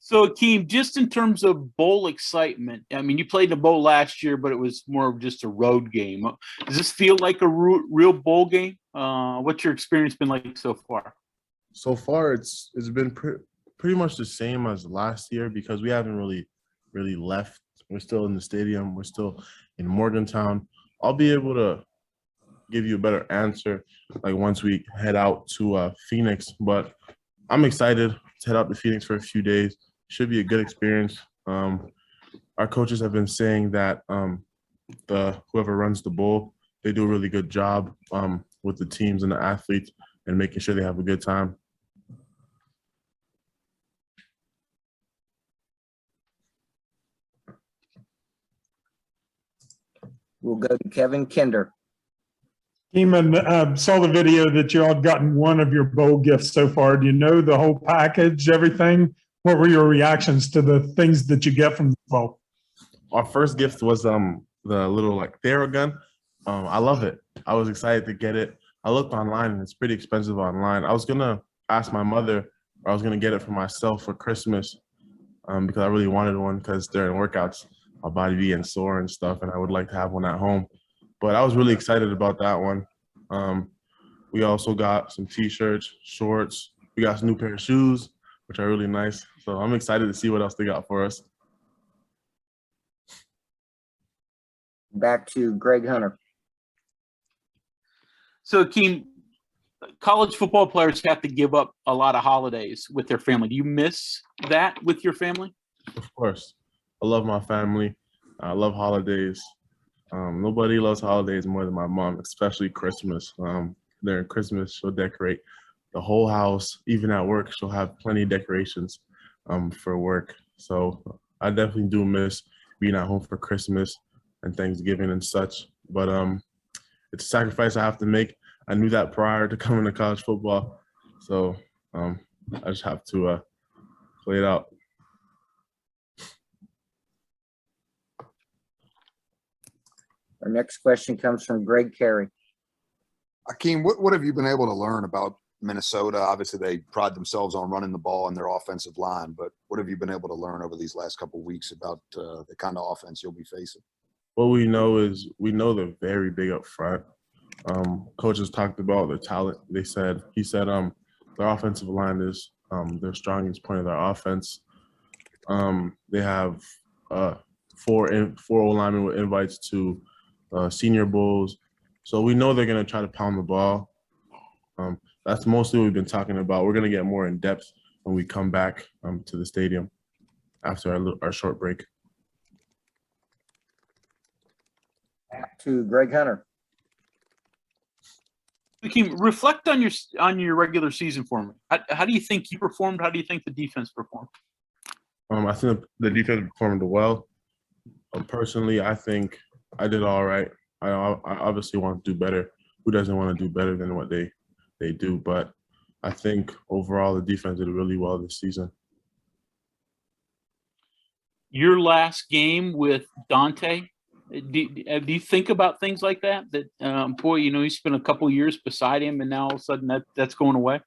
So, Akheem, just in terms of bowl excitement, I mean, you played the bowl last year, but it was more of just a road game. Does this feel like a real bowl game? What's your experience been like so far? So far, it's been pretty much the same as last year because we haven't really left. We're still in the stadium. We're still in Morgantown. I'll be able to give you a better answer like once we head out to Phoenix. But I'm excited to head out to Phoenix for a few days. Should be a good experience. Our coaches have been saying that whoever runs the bowl, they do a really good job with the teams and the athletes and making sure they have a good time. We'll go to Kevin Kinder. Eamon, saw the video that you all gotten one of your bowl gifts so far. Do you know the whole package, everything? What were your reactions to the things that you get from the bowl? Our first gift was the little like Theragun. I love it. I was excited to get it. I looked online and it's pretty expensive online. I was gonna ask my mother, or I was gonna get it for myself for Christmas because I really wanted one because during workouts my body being sore and stuff, and I would like to have one at home. But I was really excited about that one. We also got some T-shirts, shorts. We got some new pair of shoes, which are really nice. So I'm excited to see what else they got for us. Back to Greg Hunter. So, Akheem, college football players have to give up a lot of holidays with their family. Do you miss that with your family? Of course. I love my family. I love holidays. Nobody loves holidays more than my mom, especially Christmas. During Christmas, she'll decorate the whole house. Even at work, she'll have plenty of decorations for work. So I definitely do miss being at home for Christmas and Thanksgiving and such. But it's a sacrifice I have to make. I knew that prior to coming to college football. So I just have to play it out. Our next question comes from Greg Carey. Akheem, what have you been able to learn about Minnesota? Obviously, they pride themselves on running the ball in their offensive line, but what have you been able to learn over these last couple of weeks about the kind of offense you'll be facing? What we know is they're very big up front. Coaches talked about their talent. He said their offensive line is their strongest point of their offense. They have four O-linemen with invites to Senior Bowls. So we know they're going to try to pound the ball. That's mostly what we've been talking about. We're going to get more in depth when we come back to the stadium after our short break. Back to Greg Hunter. Akheem, reflect on your regular season for me. How do you think you performed? How do you think the defense performed? I think the defense performed well. Personally, I think I did all right. I obviously want to do better. Who doesn't want to do better than what they do? But I think overall the defense did really well this season. Your last game with Dante, do you think about things like that? That boy, you spent a couple years beside him, and now all of a sudden that's going away.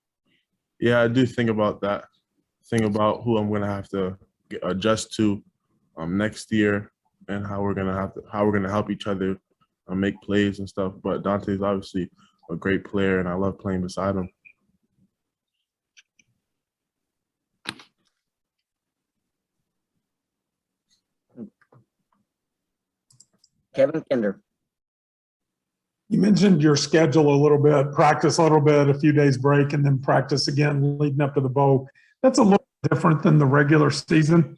Yeah, I do think about that. Think about who I'm going to have to adjust to next year, and how we're gonna help each other make plays and stuff. But Dante's obviously a great player, and I love playing beside him. Kevin Kinder. You mentioned your schedule a little bit, practice a little bit, a few days break, and then practice again leading up to the bowl. That's a little different than the regular season.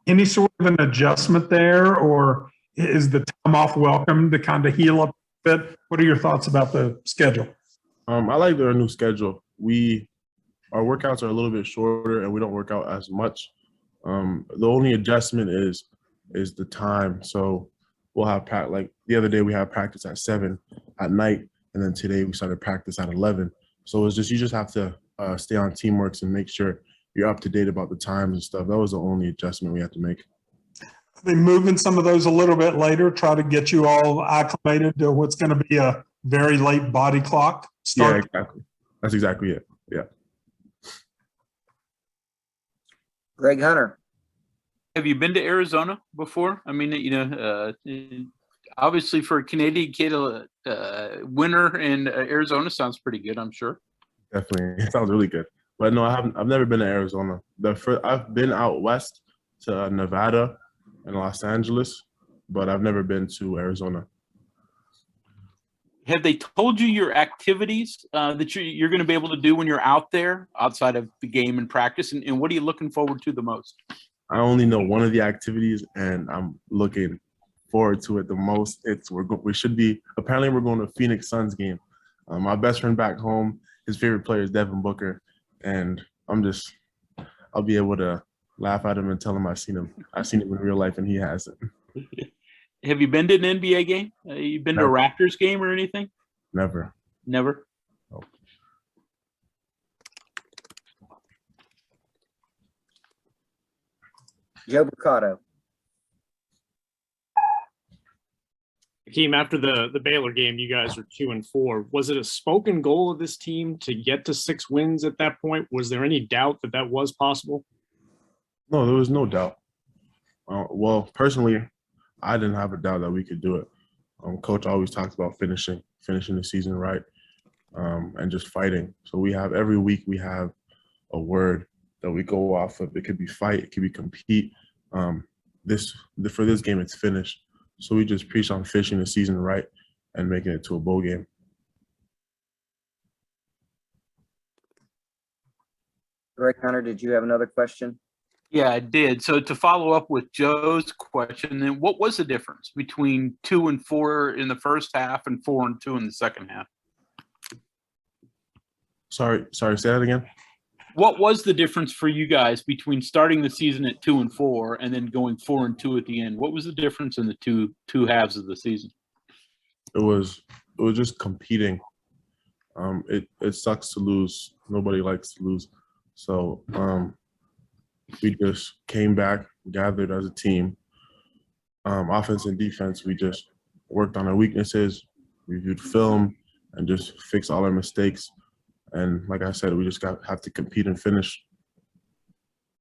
Any sort of an adjustment there, or is the time off welcome to kind of heal up a bit? What are your thoughts about the schedule? I like our new schedule. Our workouts are a little bit shorter, and we don't work out as much. The only adjustment is the time. So we'll have like the other day we had practice at 7 at night, and then today we started practice at 11. So it's just you just have to stay on teamworks and make sure you're up to date about the times and stuff. That was the only adjustment we had to make. Are they moving some of those a little bit later, try to get you all acclimated to what's going to be a very late body clock start? Yeah, exactly. That's exactly it. Yeah. Greg Hunter. Have you been to Arizona before? I mean, obviously for a Canadian kid, winter in Arizona sounds pretty good, I'm sure. Definitely, it sounds really good. But no, I haven't. I've never been to Arizona. I've been out west to Nevada and Los Angeles, but I've never been to Arizona. Have they told you your activities that you're going to be able to do when you're out there outside of the game and practice? And what are you looking forward to the most? I only know one of the activities, and I'm looking forward to it the most. We should be apparently we're going to a Phoenix Suns game. My best friend back home, his favorite player is Devin Booker, and I'll be able to laugh at him and tell him I've seen him in real life, and he hasn't. Have you been to an NBA game? You been to a Raptors game or anything? Never. Never. No. Joe Mercado. Akheem, after the Baylor game, you guys are 2-4. Was it a spoken goal of this team to get to 6 wins at that point? Was there any doubt that that was possible? No, there was no doubt. Well, personally, I didn't have a doubt that we could do it. Coach always talks about finishing the season right, and just fighting. So every week we have a word that we go off of. It could be fight, it could be compete. For this game, it's finished. So we just preach on finishing the season right and making it to a bowl game. Greg Hunter, did you have another question? Yeah, I did. So to follow up with Joe's question, then what was the difference between 2-4 in the first half and 4-2 in the second half? Sorry, say that again. What was the difference for you guys between starting the season at 2-4 and then going 4-2 at the end? What was the difference in the two halves of the season? It was just competing. It sucks to lose. Nobody likes to lose. So we just came back, gathered as a team. Offense and defense, we just worked on our weaknesses, reviewed film, and just fixed all our mistakes. And like I said, we just have to compete and finish.